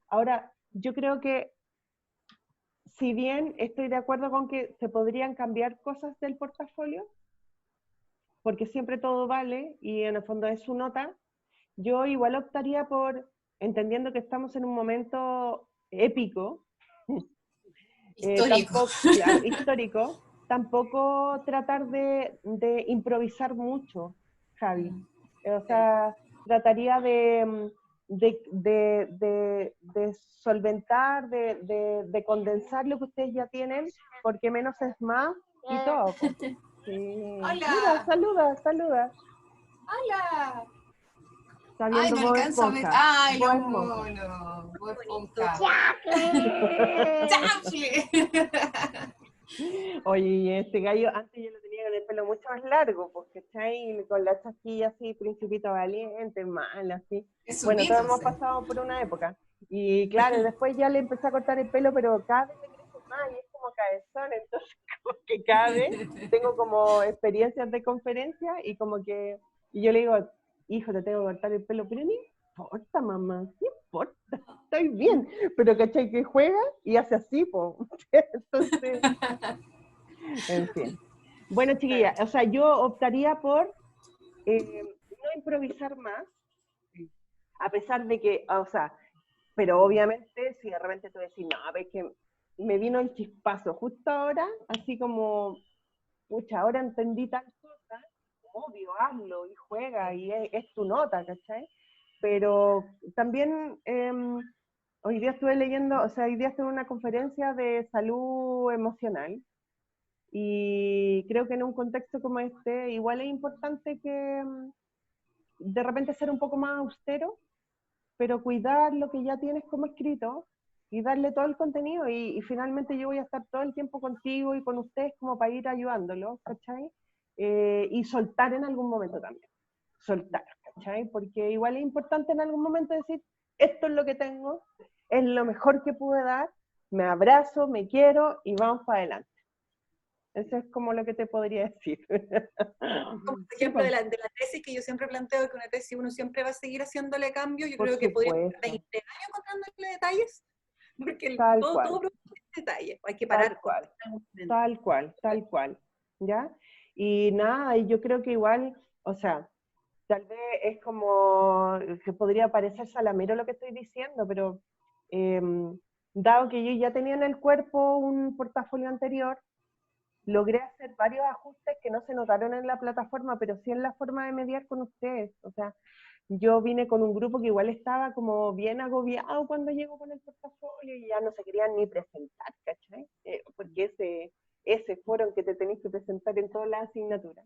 ahora, yo creo que, si bien estoy de acuerdo con que se podrían cambiar cosas del portafolio, porque siempre todo vale, y en el fondo es su nota, yo igual optaría por, entendiendo que estamos en un momento épico, histórico, tampoco tratar de improvisar mucho, Javi. O sea, trataría de solventar, de condensar lo que ustedes ya tienen, porque menos es más y todo. Sí. ¡Hola! Mira, saluda. ¡Hola! Está viendo Bob Esponja. ¡Ay, los monos! Bob Esponja. ¡Chafle! Oye, este gallo, antes yo lo tenía con el pelo mucho más largo, porque está ahí con la chasquilla así, principito valiente, mal, así. Bueno, todos hemos pasado por una época. Y claro, después ya le empecé a cortar el pelo, pero cada vez me crece más y es como cabezón, entonces como que cada vez tengo como experiencias de conferencia y como que, y yo le digo, hijo, te tengo que cortar el pelo, pero no importa, mamá, no importa, estoy bien, pero ¿cachai? Que juega y hace así, po. Entonces, en fin. Bueno, chiquilla, o sea, yo optaría por no improvisar más, a pesar de que, o sea, pero obviamente si de repente tú decís, no, ves que me vino el chispazo justo ahora, así como, pucha, ahora entendí tal cosa, obvio, hazlo y juega y es tu nota, ¿cachai? Pero también hoy día estuve leyendo, o sea, hoy día estuve en una conferencia de salud emocional y creo que en un contexto como este igual es importante que de repente ser un poco más austero, pero cuidar lo que ya tienes como escrito y darle todo el contenido y finalmente yo voy a estar todo el tiempo contigo y con ustedes como para ir ayudándolos, ¿cachai? Y soltar en algún momento también, soltar, ¿cachai? Porque igual es importante en algún momento decir, esto es lo que tengo, es lo mejor que pude dar, me abrazo, me quiero y vamos para adelante. Eso es como lo que te podría decir. Como por ejemplo de la tesis que yo siempre planteo, que una tesis uno siempre va a seguir haciéndole cambios, yo creo que podría estar 20 años contándole detalles, porque todo es detalle, hay que parar. Tal cual, ¿ya? Y nada, y yo creo que igual, o sea, tal vez es como que podría parecer salamero lo que estoy diciendo, pero dado que yo ya tenía en el cuerpo un portafolio anterior, logré hacer varios ajustes que no se notaron en la plataforma, pero sí en la forma de mediar con ustedes. O sea, yo vine con un grupo que igual estaba como bien agobiado cuando llegó con el portafolio y ya no se querían ni presentar, ¿cachai? Porque ese foro en que te tenés que presentar en todas las asignaturas,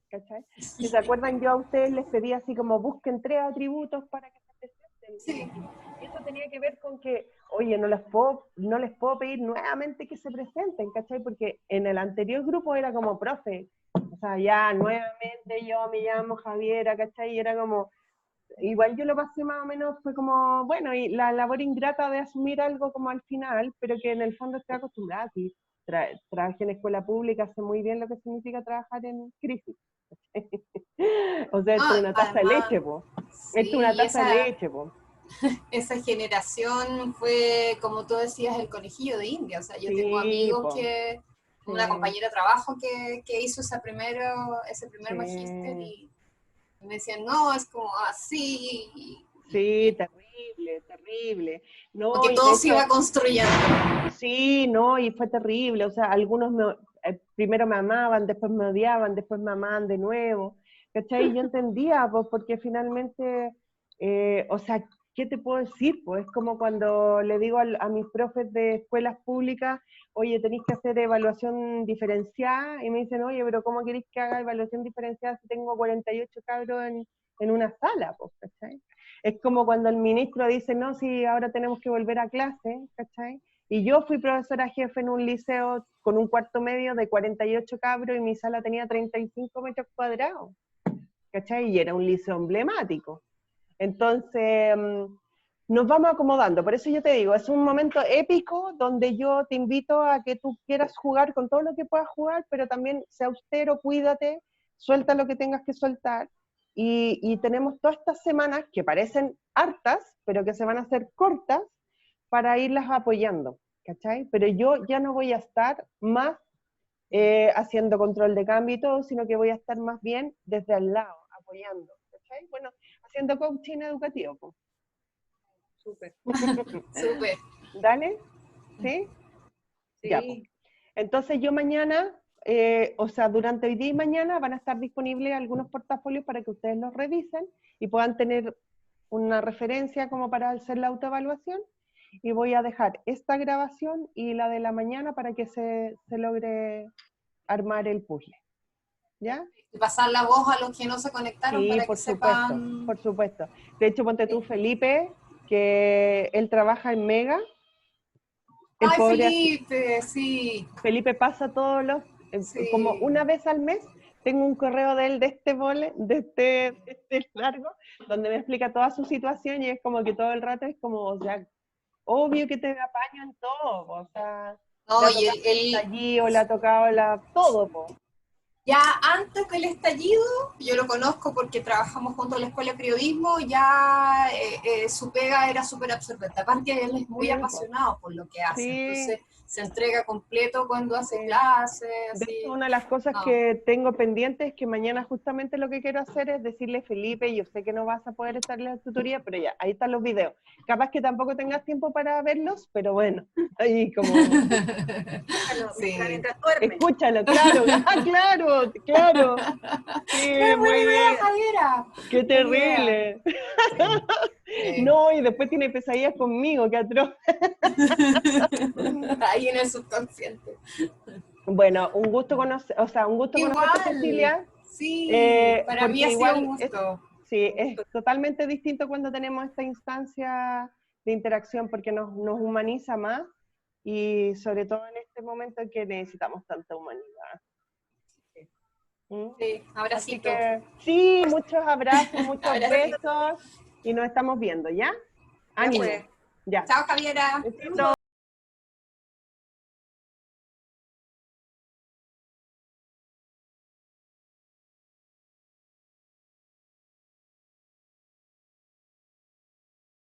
¿cachai? Si se acuerdan, yo a ustedes les pedí así como busquen 3 atributos para que se presenten. Sí. Y eso tenía que ver con que, oye, no les puedo pedir nuevamente que se presenten, ¿cachai? Porque en el anterior grupo era como, profe, o sea, ya nuevamente yo me llamo Javiera, ¿cachai? Y era como, igual yo lo pasé más o menos, fue como, bueno, y la labor ingrata de asumir algo como al final, pero que en el fondo estoy acostumbrada, si trabajé en escuela pública, sé muy bien lo que significa trabajar en crisis. O sea, esto es una taza de Además, leche, po. Esto es sí, una y taza de leche, po. esa generación fue, como tú decías, el conejillo de India. O sea, yo tengo Sí, amigos po. que, Sí, una compañera de trabajo que hizo ese primer magíster sí. y me decían, no, es como así, Sí, terrible, terrible. como No, que y de todo se hecho, iba construyendo. sí, no, y fue terrible. O sea, algunos primero me amaban, después me odiaban, después me amaban de nuevo. ¿Cachai? Y yo entendía, pues, porque finalmente, o sea, ¿qué te puedo decir? Pues es como cuando le digo a mis profes de escuelas públicas, oye, tenéis que hacer evaluación diferenciada, y me dicen, oye, pero ¿cómo queréis que haga evaluación diferenciada si tengo 48 cabros en una sala? Pues, ¿cachai? Es como cuando el ministro dice, no, si ahora tenemos que volver a clase, ¿cachai? Y yo fui profesora jefe en un liceo con un cuarto medio de 48 cabros y mi sala tenía 35 metros cuadrados, ¿cachai? Y era un liceo emblemático. Entonces, nos vamos acomodando. Por eso yo te digo, es un momento épico donde yo te invito a que tú quieras jugar con todo lo que puedas jugar, pero también sea austero, cuídate, suelta lo que tengas que soltar. Y tenemos todas estas semanas que parecen hartas, pero que se van a hacer cortas para irlas apoyando, ¿cachai? Pero yo ya no voy a estar más haciendo control de cambio y todo, sino que voy a estar más bien desde al lado, apoyando, ¿cachai? Bueno, haciendo coaching educativo, pues. Súper. Súper. ¿Dale? ¿Sí? Ya, pues. Sí. Entonces yo mañana, o sea, durante hoy día y mañana van a estar disponibles algunos portafolios para que ustedes los revisen y puedan tener una referencia como para hacer la autoevaluación. Y voy a dejar esta grabación y la de la mañana para que se logre armar el puzzle. ¿Ya? Y pasar la voz a los que no se conectaron Sí, para que por supuesto, sepan. por supuesto. De hecho, ponte tú, Felipe, que él trabaja en Mega, el Ay, pobre Felipe, sí, Felipe pasa todos los, como sí. una vez al mes, tengo un correo de él de este de este largo, donde me explica toda su situación y es como que todo el rato es como, o sea, obvio que te apaño en todo, o sea, le No, ha y tocado el estallido, le ha tocado todo, po. ya antes del estallido, yo lo conozco porque trabajamos juntos en la escuela de periodismo, ya su pega era súper absorbente. Aparte, él es muy Sí, po. apasionado por lo que hace, Sí, entonces se entrega completo cuando hace sí. clases, De hecho, así. una de las cosas No. que tengo pendiente es que mañana justamente lo que quiero hacer es decirle, Felipe, yo sé que no vas a poder estar en la tutoría, pero ya, ahí están los videos. Capaz que tampoco tengas tiempo para verlos, pero bueno, ahí como, Escúchalo Sí. mientras duerme. escúchalo, claro, ah, claro, claro, sí, ¡Qué buena muy idea, bien, Javiera! qué Buena idea. terrible. Sí. Sí. No, y después tiene pesadillas conmigo, qué atroz. Ahí en el subconsciente. Bueno, un gusto conocer, o sea, un gusto conocerte, Igual, Cecilia. sí, para mí Porque ha sido un igual gusto. sí, es totalmente distinto cuando tenemos esta instancia de interacción porque nos humaniza más y sobre todo en este momento en que necesitamos tanta humanidad. ¿Mm? Sí, Así abracito. que sí, muchos abrazos, muchos Abracito. besos y nos estamos viendo, ¿ya? Ya Ánimo, pues. ya. Chao, Javiera. Besito.